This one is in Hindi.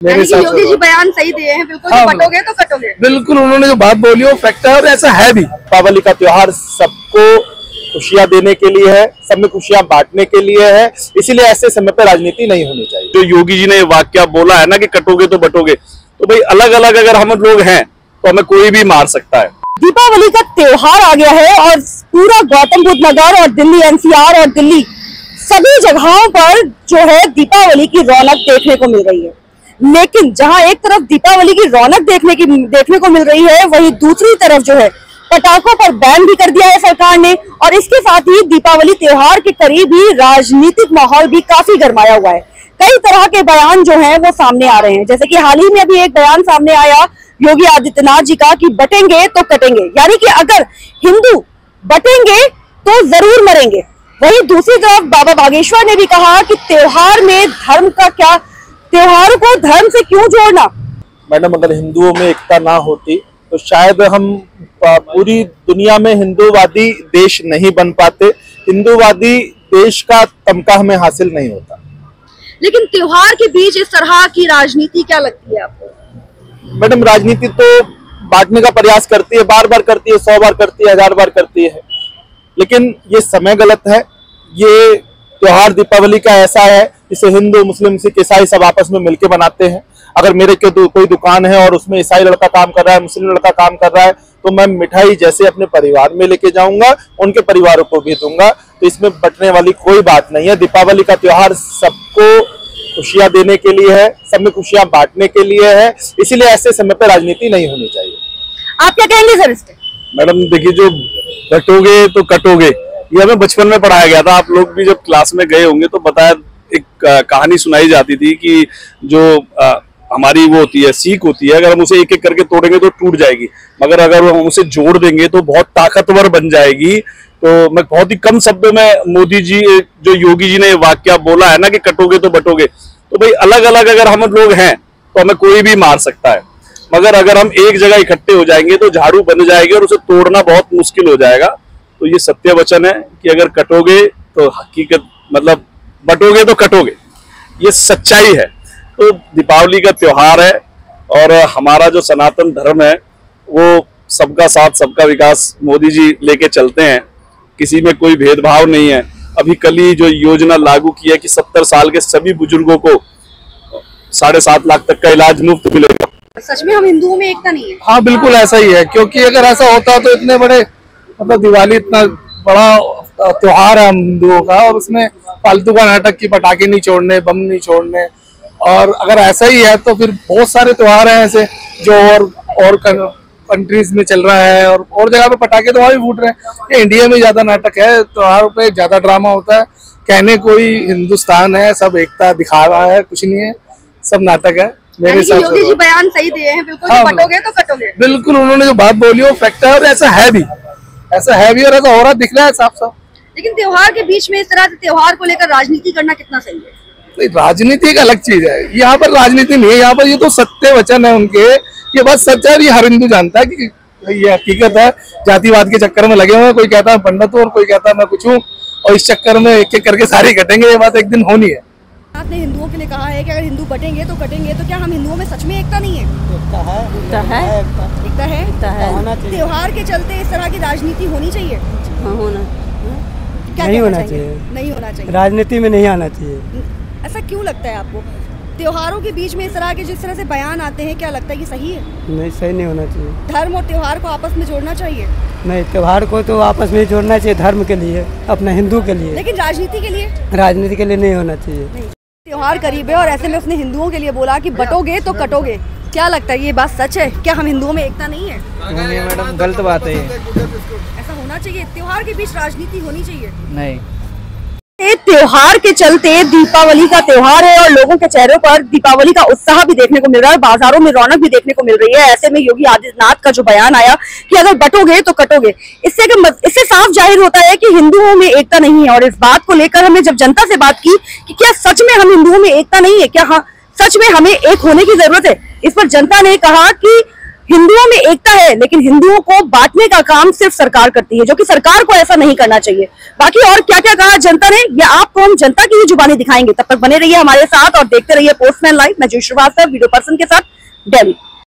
मेरे हिसाब से योगी जी बयान सही दिए हैं, बिल्कुल। हाँ, कटोगे तो कटोगे। बिल्कुल, उन्होंने जो बात बोली वो फैक्ट है और ऐसा है भी। दीपावली का त्योहार सबको खुशियां देने के लिए है, सब में खुशियां बांटने के लिए है, इसीलिए ऐसे समय पे राजनीति नहीं होनी चाहिए। जो योगी जी ने वाक्य बोला है ना कि कटोगे तो बटोगे, तो भाई अलग अलग अगर हम लोग हैं तो हमें कोई भी मार सकता है। दीपावली का त्योहार आ गया है और पूरा गौतम बुद्ध नगर और दिल्ली एनसीआर और दिल्ली सभी जगहों पर जो है दीपावली की रौनक देखने को मिल रही है। लेकिन जहां एक तरफ दीपावली की रौनक देखने को मिल रही है, वहीं दूसरी तरफ जो है पटाखों पर बैन भी कर दिया है सरकार ने। और इसके साथ ही दीपावली त्योहार के करीब ही राजनीतिक माहौल भी काफी गरमाया हुआ है। कई तरह के बयान जो हैं वो सामने आ रहे हैं, जैसे कि हाल ही में अभी एक बयान सामने आया योगी आदित्यनाथ जी का कि बटेंगे तो कटेंगे, यानी कि अगर हिंदू बटेंगे तो जरूर मरेंगे। वहीं दूसरी तरफ बाबा बागेश्वर ने भी कहा कि त्योहार में धर्म का क्या, त्योहारों को धर्म से क्यों जोड़ना। मैडम, अगर हिंदुओं में एकता ना होती तो शायद हम पूरी दुनिया में हिंदूवादी देश नहीं बन पाते, हिंदूवादी देश का तमगा हमें हासिल नहीं होता। लेकिन त्योहार के बीच इस तरह की राजनीति क्या लगती है आपको? मैडम, राजनीति तो बांटने का प्रयास करती है, बार बार करती है, 100 बार करती है, 1000 बार करती है, लेकिन ये समय गलत है। ये त्योहार दीपावली का ऐसा है जिसे हिंदू, मुस्लिम, सिख, ईसाई सब आपस में मिलके बनाते हैं। अगर मेरे कोई दुकान है और उसमें ईसाई लड़का काम कर रहा है, मुस्लिम लड़का काम कर रहा है, तो मैं मिठाई जैसे अपने परिवार में लेके जाऊंगा, उनके परिवारों को भी दूंगा। तो इसमें बंटने वाली कोई बात नहीं है। दीपावली का त्योहार सबको खुशियां देने के लिए है, सब में खुशियां बांटने के लिए है, इसीलिए ऐसे समय पर राजनीति नहीं होनी चाहिए। आप क्या कहेंगे सर इसके? मैडम देखिए, जो बटोगे तो कटोगे, ये हमें बचपन में पढ़ाया गया था। आप लोग भी जब क्लास में गए होंगे तो बताया, एक कहानी सुनाई जाती थी कि जो हमारी वो होती है, सीख होती है, अगर हम उसे एक एक करके तोड़ेंगे तो टूट जाएगी, मगर अगर हम उसे जोड़ देंगे तो बहुत ताकतवर बन जाएगी। तो मैं बहुत ही कम शब्दों में, मोदी जी, जो योगी जी ने वाक्य बोला है ना कि कटोगे तो बटोगे, तो भाई अलग अलग अगर हम लोग हैं तो हमें कोई भी मार सकता है, मगर अगर हम एक जगह इकट्ठे हो जाएंगे तो झाड़ू बन जाएगी और उसे तोड़ना बहुत मुश्किल हो जाएगा। तो ये सत्य वचन है कि अगर कटोगे तो हकीकत, मतलब बटोगे तो कटोगे, ये सच्चाई है। तो दीपावली का त्योहार है और हमारा जो सनातन धर्म है वो सबका साथ सबका विकास मोदी जी लेके चलते हैं, किसी में कोई भेदभाव नहीं है। अभी कल ही जो योजना लागू की है कि 70 साल के सभी बुजुर्गों को 7.5 लाख तक का इलाज मुफ्त मिलेगा। सच में हम हिंदुओं में एकता नहीं है? हाँ, बिल्कुल ऐसा ही है, क्योंकि अगर ऐसा होता तो इतने बड़े, मतलब दिवाली इतना बड़ा त्योहार है हम हिंदुओं का, और उसमें फालतू का नाटक की पटाखे नहीं छोड़ने, बम नहीं छोड़ने। और अगर ऐसा ही है तो फिर बहुत सारे त्योहार हैं ऐसे जो और कंट्रीज में चल रहा है, और जगह पे पटाखे तो वहाँ भी फूट रहे हैं। ये इंडिया में ज्यादा नाटक है, त्योहारों पे ज्यादा ड्रामा होता है। कहने कोई हिंदुस्तान है, सब एकता दिखा रहा है, कुछ नहीं है, सब नाटक है मेरे हिसाब से। योगी जी बयान सही दिए हैं, बिल्कुल। हाँ, कटोगे तो कटोगे। बिल्कुल, उन्होंने जो बात बोली वो फैक्ट है और ऐसा है भी, और ऐसा हो रहा दिख रहा है साफ साफ। लेकिन त्योहार के बीच में इस तरह से त्योहार को लेकर राजनीति करना कितना सही है? राजनीति एक अलग चीज है, यहाँ पर राजनीति नहीं है, यहाँ पर ये तो सत्य वचन है उनके, ये बात सच है। ये हर हिंदू जानता है कि ये हकीकत है। जातिवाद के चक्कर में लगे हुए हैं, कोई कहता है पंडित हूँ और कोई कहता है मैं कुछ हूँ, और इस चक्कर में एक एक करके सारे कटेंगे, ये बात एक दिन होनी है। आपने हिंदुओं के लिए कहा है कि अगर हिंदू बटेंगे तो कटेंगे, तो क्या हम हिंदुओं में सच में एकता नहीं है? एकता है। त्योहार के चलते इस तरह की राजनीति होनी चाहिए? नहीं होना चाहिए, नहीं होना चाहिए, राजनीति में नहीं आना चाहिए। ऐसा क्यों लगता है आपको? त्योहारों के बीच में इस तरह के जिस तरह से बयान आते हैं, क्या लगता है कि सही है? नहीं, सही नहीं होना चाहिए। धर्म और त्योहार को आपस में जोड़ना चाहिए? नहीं, त्योहार को तो आपस में जोड़ना चाहिए, धर्म के लिए, अपना हिंदू के लिए। लेकिन राजनीति के लिए? राजनीति के लिए नहीं होना चाहिए। त्योहार करीब है और ऐसे में उसने हिंदुओं के लिए बोला कि बटोगे तो कटोगे। क्या लगता है ये बात सच है? क्या हम हिंदुओं में एकता नहीं है? नहीं मैडम, गलत बात है ये। ऐसा होना चाहिए, त्योहार के बीच राजनीति होनी चाहिए नहीं। त्योहार के चलते दीपावली का त्योहार है और लोगों के चेहरों पर दीपावली का उत्साह भी देखने को मिल रहा है, बाजारों में रौनक भी देखने को मिल रही है। ऐसे में योगी आदित्यनाथ का जो बयान आया कि अगर बटोगे तो कटोगे, इससे साफ जाहिर होता है कि हिंदुओं में एकता नहीं है। और इस बात को लेकर हमने जब जनता से बात की कि क्या सच में हम हिंदुओं में एकता नहीं है, क्या हाँ सच में हमें एक होने की जरूरत है, इस पर जनता ने कहा कि हिंदुओं में एकता है, लेकिन हिंदुओं को बांटने का काम सिर्फ सरकार करती है, जो कि सरकार को ऐसा नहीं करना चाहिए। बाकी और क्या क्या कहा जनता ने, ये आपको हम जनता की ही जुबानी दिखाएंगे। तब तक बने रहिए हमारे साथ और देखते रहिए पोस्टमैन लाइव। मैं जय श्रीवास्तव, वीडियो पर्सन के साथ, दिल्ली।